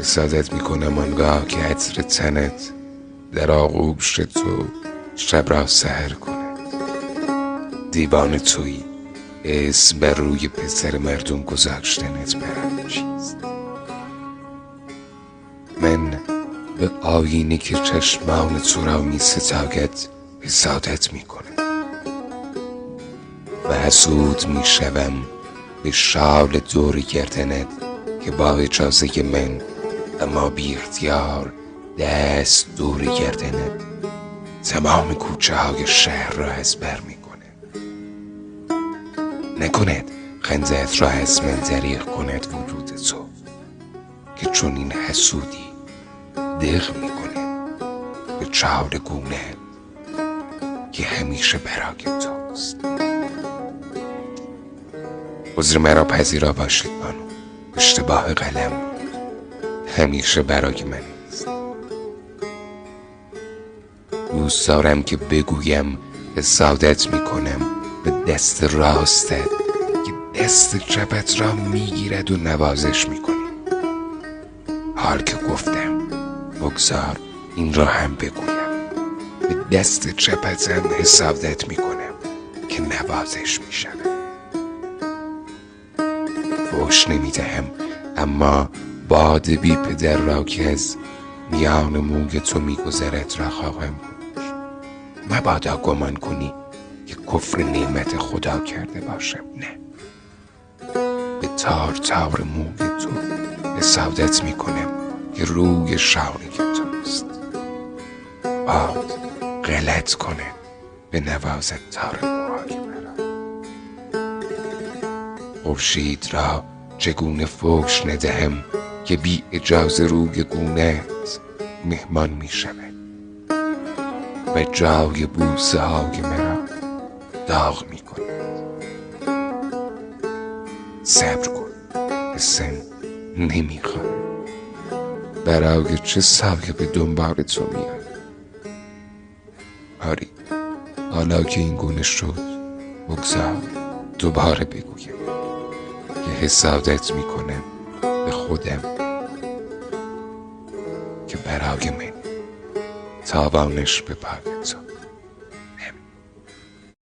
حسادت میکنم آنگاه که عطر تنت در آغوش تو شب را سحر کند. دیوانه تویی، اسم بر روی پسر مردم گذاشتنت برم چیست؟ من به آینه که چشمان تو را می ستاید حسادت می کنم و حسود می شوم به شال دور گردنت که با اجازه من اما بی اختیار دست دور گردنت تمام کوچه های شهر را از بر می کنه. نکند خندت را از من دریغ کند وجود تو که چون این حسودی دق می کنه به چال گونه که همیشه برای توست. عذر مرا پذیرا باشید بانو، اشتباه قلم بود، همیشه برای من است. دوست دارم که بگویم حسادت می کنم به دست راستت که دست چپت را می گیرد و نوازش می کنی. حال که گفتم بگذار این را هم بگویم، به دست چپتم حسادت می کنم که نوازش می شود. فوش نمی دهم، اما باد بی پدر را که از میان موی تو می گذرد را خواهم کشت. مبادا گمان کنی که کفر نعمت خدا کرده باشم، نه، به تار تار موی تو حسادت می کنم که روی شانه توست. باد غلط کنه به نوازت تار موهای مرا. خورشید را چگونه فوش ندهم که بی اجازه روی گونه‌ات مهمان می شود و جای بوسه های مرا داغ می کند. صبر کن، حسن نمی خواهم. برای چه سایه به دنبال تو میاد؟ آری، حالا که این گونه شد بگذار دوباره بگویم که حسادت می کنم به خودم که برای من تاوانش به پای تو.